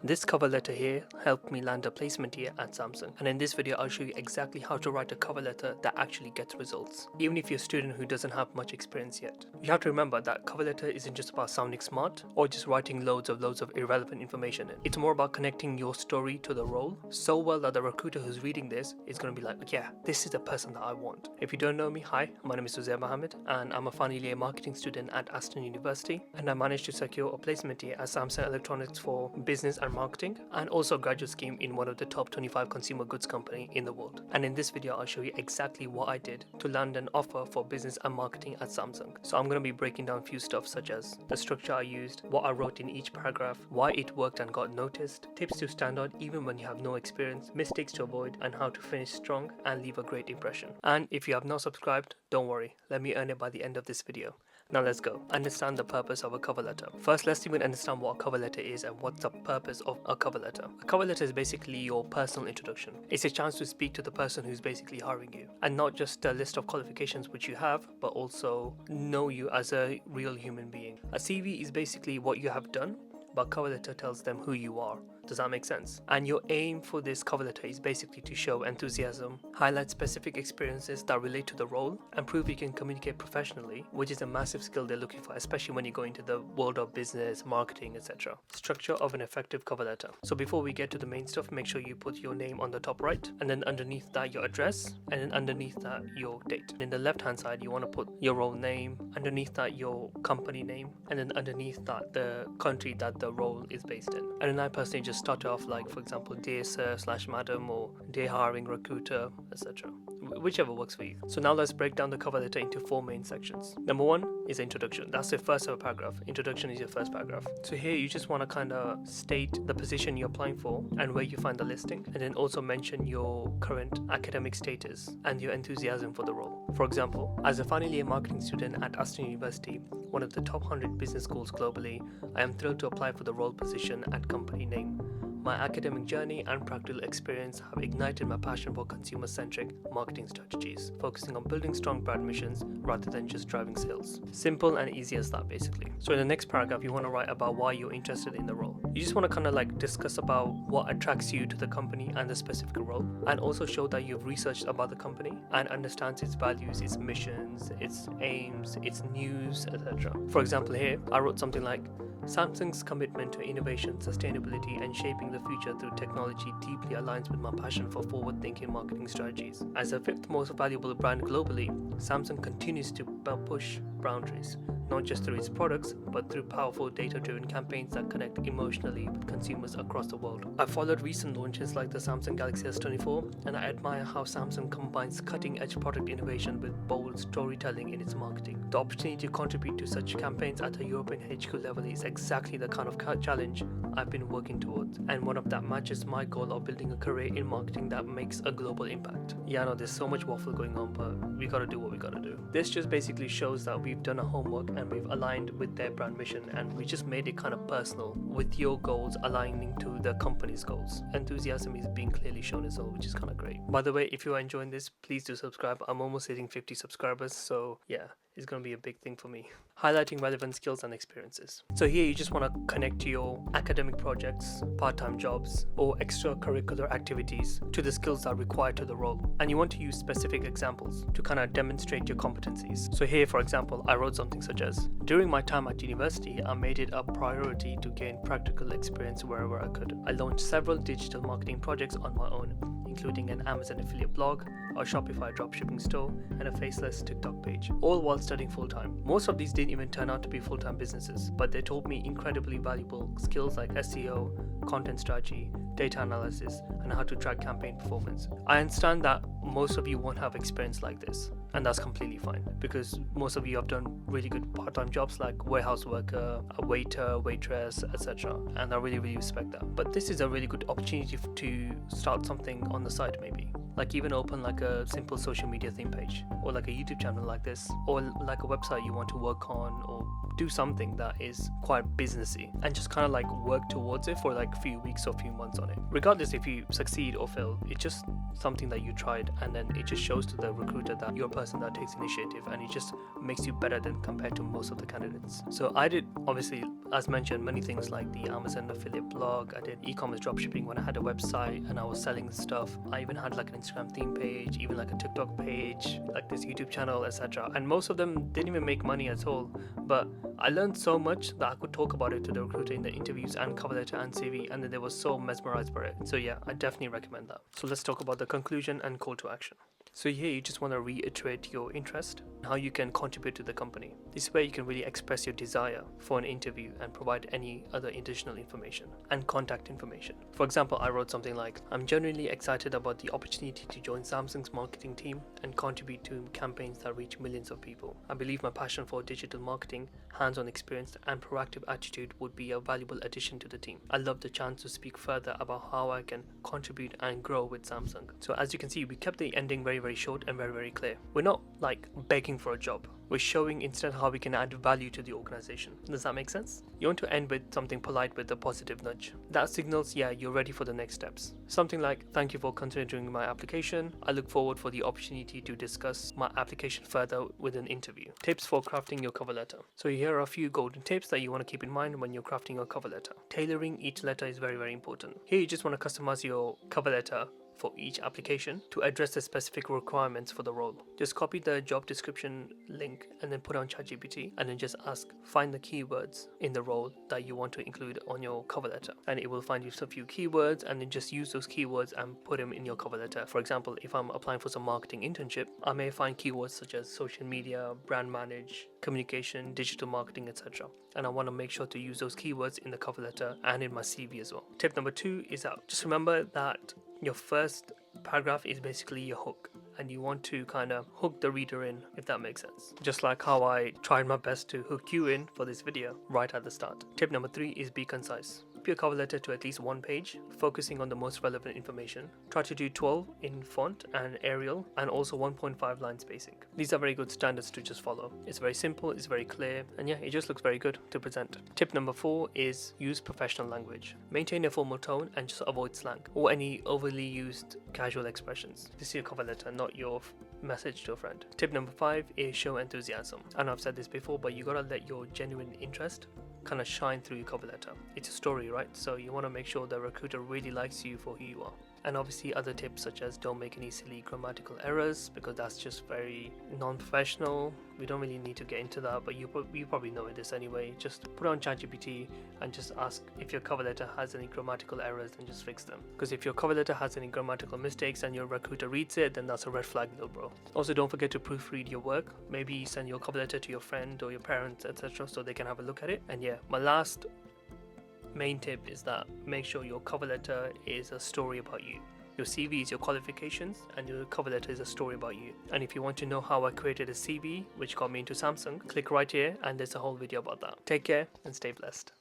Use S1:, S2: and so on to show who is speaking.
S1: This cover letter here helped me land a placement here at Samsung, and in this video I'll show you exactly how to write a cover letter that actually gets results, even if you're a student who doesn't have much experience yet. You have to remember that cover letter isn't just about sounding smart or just writing loads of irrelevant information in. It's more about connecting your story to the role so well that the recruiter who's reading this is going to be like, yeah, this is the person that I want. If you don't know me, hi, my name is Uzair and I'm a final year marketing student at Aston University, and I managed to secure a placement here at Samsung Electronics for business and marketing, and also a graduate scheme in one of the top 25 consumer goods company in the world. And in this video I'll show you exactly what I did to land an offer for business and marketing at Samsung. So I'm going to be breaking down a few stuff such as the structure I used, what I wrote in each paragraph, why it worked and got noticed, tips to stand out even when you have no experience, mistakes to avoid, and how to finish strong and leave a great impression. And if you have not subscribed, don't worry, let me earn it by the end of this video. Now let's go. Understand the purpose of a cover letter. First, let's even understand what a cover letter is and what's the purpose of a cover letter. A cover letter is basically your personal introduction. It's a chance to speak to the person who's basically hiring you, and not just a list of qualifications which you have, but also know you as a real human being. A CV is basically what you have done, but cover letter tells them who you are. Does that make sense? And your aim for this cover letter is basically to show enthusiasm, highlight specific experiences that relate to the role, and prove you can communicate professionally, which is a massive skill they're looking for, especially when you go into the world of business, marketing, etc. Structure of an effective cover letter. So before we get to the main stuff, make sure you put your name on the top right, and then underneath that your address, and then underneath that your date. In the left hand side you want to put your role name, underneath that your company name, and then underneath that the country that the role is based in. And then I personally just start off like, for example, dear sir / madam, or dear hiring recruiter, etc. Whichever works for you. So now let's break down the cover letter into 4 main sections. Number 1 is introduction. That's the first of a paragraph. Introduction is your first paragraph. So here you just want to kind of state the position you're applying for and where you find the listing, and then also mention your current academic status and your enthusiasm for the role. For example, as a final year marketing student at Aston University, one of the top 100 business schools globally, I am thrilled to apply for the role position at company name. My academic journey and practical experience have ignited my passion for consumer-centric marketing strategies, focusing on building strong brand missions rather than just driving sales. Simple and easy as that, basically. So in the next paragraph, you want to write about why you're interested in the role. You just want to kind of like discuss about what attracts you to the company and the specific role, and also show that you've researched about the company and understands its values, its missions, its aims, its news, etc. For example, here I wrote something like, Samsung's commitment to innovation, sustainability, and shaping the future through technology deeply aligns with my passion for forward-thinking marketing strategies. As the 5th most valuable brand globally, Samsung continues to push boundaries, not just through its products, but through powerful data-driven campaigns that connect emotionally with consumers across the world. I followed recent launches like the Samsung Galaxy S24, and I admire how Samsung combines cutting-edge product innovation with bold storytelling in its marketing. The opportunity to contribute to such campaigns at a European HQ level is exactly the kind of challenge I've been working towards, and one of that matches my goal of building a career in marketing that makes a global impact. Yeah, I know there's so much waffle going on, but we gotta do what we gotta do. This just basically shows that we've done our homework and we've aligned with their brand mission, and we just made it kind of personal with your goals aligning to the company's goals. Enthusiasm is being clearly shown as well, which is kind of great. By the way, if you are enjoying this, please do subscribe. I'm almost hitting 50 subscribers, so yeah, it's going to be a big thing for me. Highlighting relevant skills and experiences. So here you just want to connect to your academic projects, part-time jobs, or extracurricular activities to the skills that are required to the role. And you want to use specific examples to kind of demonstrate your competencies. So here, for example, I wrote something such as, during my time at university, I made it a priority to gain practical experience wherever I could. I launched several digital marketing projects on my own, including an Amazon affiliate blog, a Shopify dropshipping store, and a faceless TikTok page, all while studying full-time. Most of these didn't even turn out to be full-time businesses, but they taught me incredibly valuable skills like SEO, content strategy, data analysis, and how to track campaign performance. I understand that most of you won't have experience like this, and that's completely fine, because most of you have done really good part-time jobs like warehouse worker, a waiter, waitress, etc., and I really respect that. But this is a really good opportunity to start something on the side, maybe like even open like a simple social media theme page, or like a YouTube channel like this, or like a website you want to work on, or do something that is quite businessy and just kind of like work towards it for like a few weeks or a few months on it. Regardless if you succeed or fail, it's just something that you tried, and then it just shows to the recruiter that you're a person that takes initiative, and it just makes you better than compared to most of the candidates. So I did, obviously, as mentioned, many things like the Amazon affiliate blog. I did e-commerce dropshipping when I had a website and I was selling stuff. I even had like an Instagram theme page, even like a TikTok page, like this YouTube channel, etc. And most of them didn't even make money at all, but I learned so much that I could talk about it to the recruiter in the interviews and cover letter and CV, and then they were so mesmerized by it. So yeah, I definitely recommend that. So let's talk about the conclusion and call to action. So here you just want to reiterate your interest, how you can contribute to the company. This is where you can really express your desire for an interview and provide any other additional information and contact information. For example, I wrote something like, I'm genuinely excited about the opportunity to join Samsung's marketing team and contribute to campaigns that reach millions of people. I believe my passion for digital marketing, hands-on experience and proactive attitude would be a valuable addition to the team. I love the chance to speak further about how I can contribute and grow with Samsung. So as you can see, we kept the ending very short and very clear. We're not like begging for a job. We're showing instead how we can add value to the organization. Does that make sense? You want to end with something polite with a positive nudge. That signals, yeah, you're ready for the next steps. Something like, thank you for considering my application. I look forward for the opportunity to discuss my application further with an interview. Tips for crafting your cover letter. So here are a few golden tips that you want to keep in mind when you're crafting your cover letter. Tailoring each letter is very important. Here you just want to customize your cover letter for each application to address the specific requirements for the role. Just copy the job description link and then put it on ChatGPT and then just ask, find the keywords in the role that you want to include on your cover letter, and it will find you a few keywords and then just use those keywords and put them in your cover letter. For example, if I'm applying for some marketing internship, I may find keywords such as social media, brand manage, communication, digital marketing, etc. And I want to make sure to use those keywords in the cover letter and in my CV as well. Tip number 2 is that just remember that your first paragraph is basically your hook, and you want to kind of hook the reader in, if that makes sense. Just like how I tried my best to hook you in for this video right at the start. Tip number 3 is be concise. Keep your cover letter to at least 1 page, focusing on the most relevant information. Try to do 12 in font and Arial, and also 1.5 line spacing. These are very good standards to just follow. It's very simple, it's very clear, and yeah, it just looks very good to present. Tip number 4 is use professional language. Maintain a formal tone and just avoid slang or any overly used casual expressions. This is your cover letter, not your message to a friend. Tip number 5 is show enthusiasm. I know I've said this before, but you gotta let your genuine interest kind of shine through your cover letter. It's a story, right? So you want to make sure the recruiter really likes you for who you are. And obviously other tips such as don't make any silly grammatical errors, because that's just very non-professional. We don't really need to get into that, but you probably know this anyway. Just put on ChatGPT and just ask if your cover letter has any grammatical errors, and just fix them. Because if your cover letter has any grammatical mistakes and your recruiter reads it, then that's a red flag, little bro. Also, don't forget to proofread your work. Maybe send your cover letter to your friend or your parents, etc., so they can have a look at it. And yeah, my last main tip is that make sure your cover letter is a story about you. Your CV is your qualifications and your cover letter is a story about you. And if you want to know how I created a CV which got me into Samsung, click right here and there's a whole video about that. Take care and stay blessed.